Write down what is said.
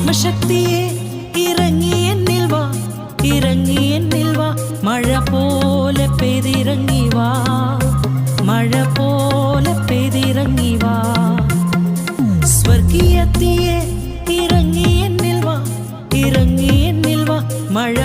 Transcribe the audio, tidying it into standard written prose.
ആത്മശക്തിയെ ഇറങ്ങി എന്നിൽ വാ, ഇറങ്ങി എന്നിൽ വാ, മഴ പോലെ പെയ്തിറങ്ങി വാ, മഴ പോലെ പെയ്തിറങ്ങി വാ. സ്വർഗീയത്തിയെ ഇറങ്ങി എന്നിൽ വാ, ഇറങ്ങി എന്നിൽ വാ, മഴ